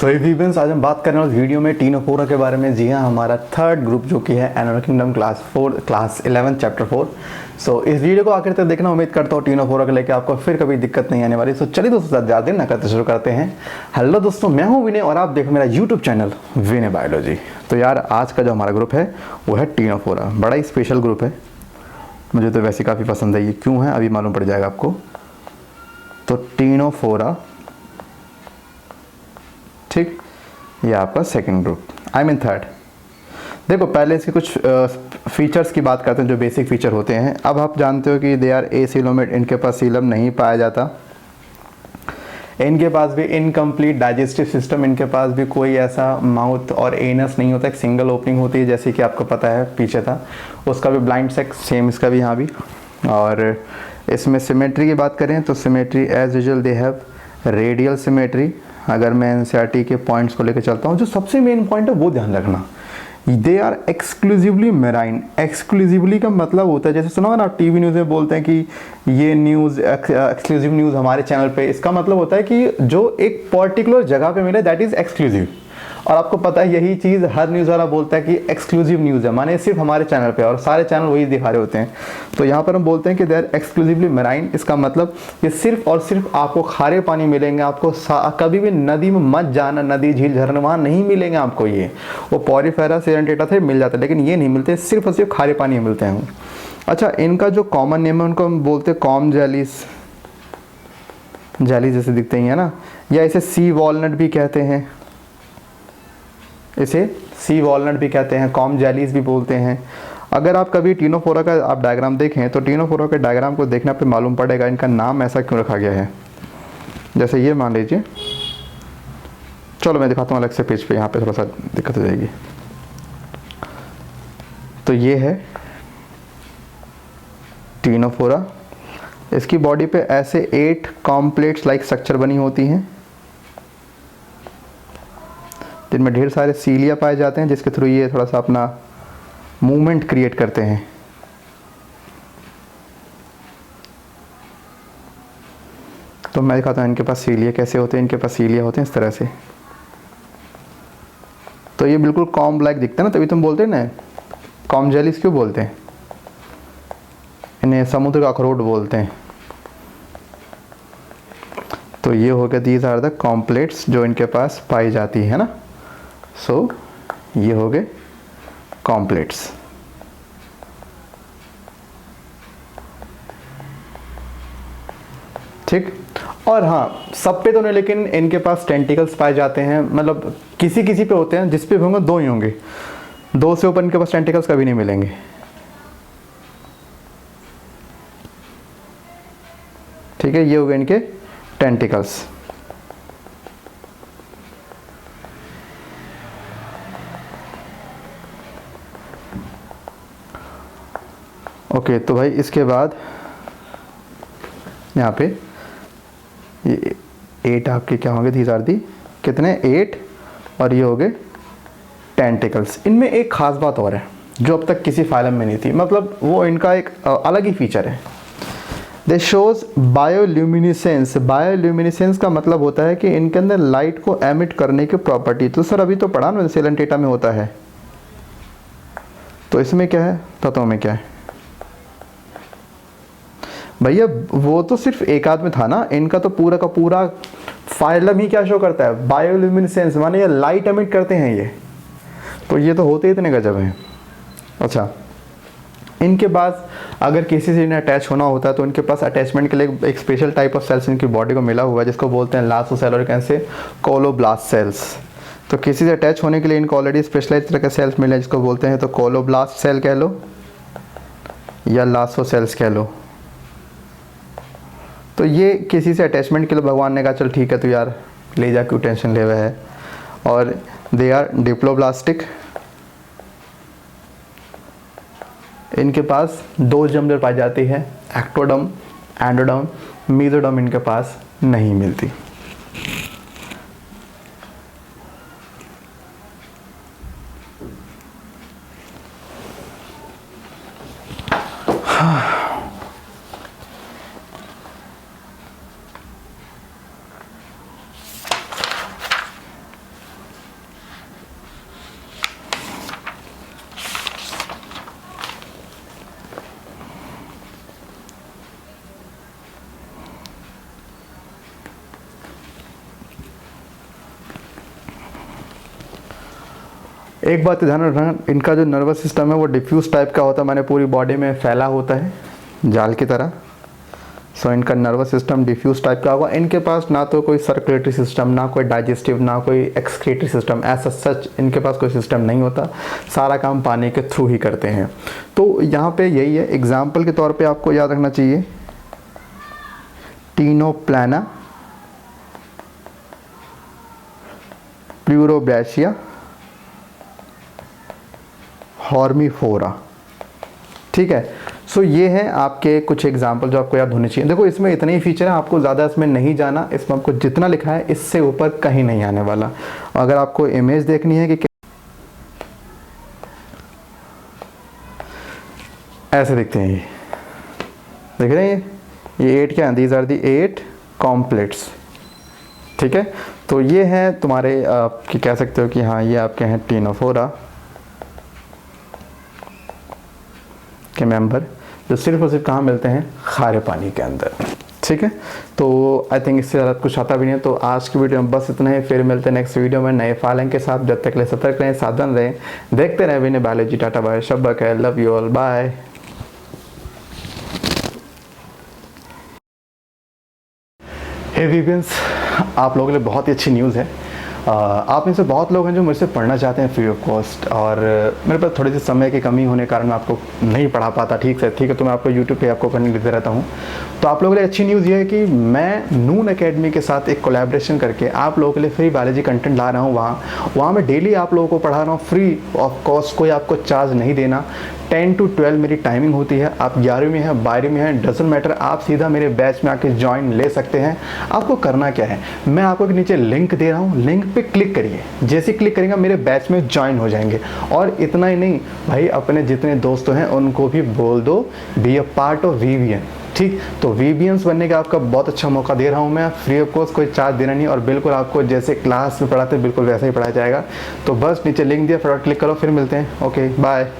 So everyone, आज हम बात करने वाले वीडियो में टीनोफोरा के बारे में। जी हाँ, हमारा थर्ड ग्रुप जो कि है एनिमल किंगडम क्लास 11 चैप्टर 4। सो इस वीडियो को आखिर तक देखना। उम्मीद करता हूँ टीनोफोरा को लेकर आपको फिर कभी दिक्कत नहीं आने वाली। सो चलिए दोस्तों, ज़्यादा देर ना करते शुरू करते हैं। हेलो दोस्तों, मैं हूँ विनय और आप देखो मेरा यूट्यूब चैनल विनय बायोलॉजी। तो यार, आज का जो हमारा ग्रुप है वो है टीनोफोरा। बड़ा ही स्पेशल ग्रुप है, मुझे तो वैसे काफ़ी पसंद है। ये क्यों है अभी मालूम पड़ जाएगा आपको। तो टीनोफोरा, ठीक, ये आपका second group, I mean third. देखो, पहले इसके कुछ फीचर्स की बात करते हैं जो बेसिक फीचर होते हैं। अब आप जानते हो कि दे आर एसिलोमेट, इनके पास सीलम नहीं पाया जाता। इनके पास भी इनकम्प्लीट डाइजेस्टिव सिस्टम, इनके पास भी कोई ऐसा माउथ और एनस नहीं होता। एक सिंगल ओपनिंग होती है, जैसे कि आपको पता है पीछे था उसका भी ब्लाइंड सेक्स, सेम इसका भी यहाँ भी। और इसमें सिमेट्री की बात करें तो symmetry as usual they have radial symmetry. अगर मैं एनसीईआरटी के पॉइंट्स को लेकर चलता हूँ, जो सबसे मेन पॉइंट है वो ध्यान रखना, they are exclusively marine. Exclusively का मतलब होता है, जैसे सुना होगा ना, आप टीवी न्यूज़ में बोलते हैं कि ये न्यूज़ एक्सक्लूसिव न्यूज़ हमारे चैनल पे। इसका मतलब होता है कि जो एक पर्टिकुलर जगह पे मिले दैट इज़ एक्सक्लूसिव। और आपको पता है यही चीज़ हर न्यूज़ वाला बोलता है कि एक्सक्लूसिव न्यूज़ है, माने सिर्फ हमारे चैनल पे, और सारे चैनल वही दिखा रहे होते हैं। तो यहाँ पर हम बोलते हैं कि दे आर एक्सक्लूसिवली मेराइन। इसका मतलब ये सिर्फ और सिर्फ आपको खारे पानी मिलेंगे। आपको कभी भी नदी में मत जाना, नदी झील झरने वहाँ नहीं मिलेंगे आपको। ये वो पॉरीफेरा सेरेंटेटा थे मिल जाता है, लेकिन ये नहीं मिलते, सिर्फ और सिर्फ खारे पानी मिलते हैं। अच्छा, इनका जो कॉमन नेम है उनको हम बोलते हैं कॉम जेलीज। जेली जैसे दिखते ही है ना, या इसे सी वॉलनट भी कहते हैं, इसे सी वॉलनट भी कहते हैं, कॉम जेलीज भी बोलते हैं। अगर आप कभी टीनोफोरा का आप डायग्राम देखें तो टीनोफोरा के डायग्राम को देखने पे मालूम पड़ेगा इनका नाम ऐसा क्यों रखा गया है। जैसे ये मान लीजिए, चलो मैं दिखाता हूँ अलग से पेज पे, यहाँ पे थोड़ा सा दिक्कत हो जाएगी। तो ये है टीनोफोरा। इसकी बॉडी पे ऐसे 8 कॉम्प्लेक्स लाइक स्ट्रक्चर बनी होती हैं, जिनमें ढेर सारे सीलिया पाए जाते हैं, जिसके थ्रू ये थोड़ा सा अपना मूवमेंट क्रिएट करते हैं। तो मैं दिखाता हूँ इनके पास सीलिया कैसे होते हैं। इनके पास सीलिया होते हैं इस तरह से। तो ये बिल्कुल कॉम्ब लाइक दिखता है ना, तभी तुम बोलते हैं ना कॉम जेलीज क्यों बोलते हैं, इन्हें समुद्र का अखरोट बोलते हैं। तो ये हो गया, दीज आर द कॉम्प्लेट्स जो इनके पास पाई जाती है ना। सो ये हो गए कॉम्प्लेट्स। ठीक, और हाँ, सब पे तो नहीं, लेकिन इनके पास टेंटिकल्स पाए जाते हैं। मतलब किसी किसी पे होते हैं, जिस पे भी होंगे 2 ही होंगे, 2 से ऊपर इनके पास टेंटिकल्स कभी नहीं मिलेंगे। ठीक है, ये हो गए इनके टेंटिकल्स। ओके, तो भाई इसके बाद यहाँ पे ये 8 आपके क्या होंगे, दीज आर दी कितने 8, और ये हो गए टेंटिकल्स। इनमें एक खास बात और है जो अब तक किसी फाइलम में नहीं थी, मतलब वो इनका एक अलग ही फीचर है। दे शोज बायोल्यूमिनेसेंस। बायोल्यूमिनेसेंस का मतलब होता है कि इनके अंदर लाइट को एमिट करने की प्रॉपर्टी। तो सर अभी तो पढ़ा ना सेलेंटेटा में होता है, तो इसमें क्या है, तत्वों में क्या है भैया, वो तो सिर्फ एक आध में था ना। इनका तो पूरा का पूरा फाइलम ही क्या शो करता है, बायोल्यूमिनेसेंस, माने ये लाइट एमिट करते हैं ये। तो ये तो होते इतने गजब हैं। अच्छा, इनके पास अगर किसी से इन्हें अटैच होना होता है तो इनके पास अटैचमेंट के लिए एक स्पेशल टाइप ऑफ सेल्स इनकी बॉडी को मिला हुआ है, जिसको बोलते हैं लासोसेल और कैसे कोलोब्लास्ट सेल्स। तो किसी से अटैच होने के लिए इनको ऑलरेडी स्पेशलाइज तरह के सेल्स मिले हैं, जिसको बोलते हैं तो कोलोब्लास्ट सेल कह लो या लासो सेल्स कह लो। तो ये किसी से अटैचमेंट के लिए भगवान ने कहा चल ठीक है, तो यार ले जा, क्यों टेंशन ले हुआ है। और दे आर डिप्लोब्लास्टिक। इनके पास 2 जम्बर पाई जाती है, एक्टोडर्म, एंडोडर्म, मीजोडर्म इनके पास नहीं मिलती। एक बात ध्यान रखना, इनका जो नर्वस सिस्टम है वो डिफ्यूज टाइप का होता है, माने पूरी बॉडी में फैला होता है जाल की तरह। सो इनका नर्वस सिस्टम डिफ्यूज टाइप का होगा। इनके पास ना तो कोई सर्कुलेटरी सिस्टम, ना कोई डाइजेस्टिव, ना कोई एक्सक्रीटरी सिस्टम, ऐसा सच इनके पास कोई सिस्टम नहीं होता। सारा काम पानी के थ्रू ही करते हैं। तो यहाँ पे यही है, एग्जाम्पल के तौर पे आपको याद रखना चाहिए टीनोप्लाना, प्लूरोब्रेशिया, हॉर्मीफोरा। ठीक है। सो ये हैं आपके कुछ एग्जाम्पल जो आपको याद होने चाहिए। देखो इसमें इतने ही फीचर हैं, आपको ज़्यादा इसमें नहीं जाना, इसमें आपको जितना लिखा है इससे ऊपर कहीं नहीं आने वाला। अगर आपको इमेज देखनी है कि ऐसे दिखते हैं, ये देख रहे हैं, ये 8 क्या हैं, दीज आर दी 8 कॉम्प्लेट्स। ठीक है। तो ये हैं तुम्हारे कि कह सकते हो कि हाँ ये आपके हैं टीनोफोरा के मेंबर, जो सिर्फ और सिर्फ कहाँ मिलते हैं, खारे पानी के अंदर। ठीक है। तो आई थिंक इससे ज़्यादा कुछ आता भी नहीं है। तो आज की वीडियो में बस इतना ही, फिर मिलते हैं नेक्स्ट वीडियो में नए फाइलिंग के साथ। जब तक के लिए सतर्क रहें, सावधान रहें, देखते रहें विनय बायोलॉजी। टाटा बाय, शब्बक है, लव यू ऑल, बाय। हे वीवियंस, आप लोगों के लिए बहुत ही अच्छी न्यूज़ है। आप में से बहुत लोग हैं जो मुझसे पढ़ना चाहते हैं फ्री ऑफ कॉस्ट, और मेरे पास थोड़ी सी समय की कमी होने के कारण मैं आपको नहीं पढ़ा पाता ठीक से। ठीक है। तो मैं आपको यूट्यूब पे आपको करने देता रहता हूँ। तो आप लोगों के लिए अच्छी न्यूज़ ये है कि मैं नून एकेडमी के साथ एक कोलैबोरेशन करके आप लोगों के लिए फ्री बायोलॉजी कंटेंट ला रहा हूँ। वहाँ मैं डेली आप लोगों को पढ़ा रहा हूँ फ्री ऑफ कॉस्ट, कोई आपको चार्ज नहीं देना। 10 to 12 मेरी टाइमिंग होती है। आप 11वीं में हैं, 12वीं में हैं, डजंट मैटर, आप सीधा मेरे बैच में आके ज्वाइन ले सकते हैं। आपको करना क्या है, मैं आपको नीचे लिंक दे रहा हूँ, लिंक पे क्लिक करिए। जैसे क्लिक करेंगे मेरे बैच में ज्वाइन हो जाएंगे। और इतना ही नहीं भाई, अपने जितने दोस्त हैं उनको भी बोल दो be a part of VVN. ठीक। तो वीवीएंस बनने का आपका बहुत अच्छा मौका दे रहा हूँ मैं, फ्री ऑफ कॉस्ट, कोई चार्ज देना नहीं, और बिल्कुल आपको जैसे क्लास में पढ़ाते बिल्कुल वैसा ही पढ़ाया जाएगा। तो बस नीचे लिंक दिया, फटाफट क्लिक करो, फिर मिलते हैं। Okay bye.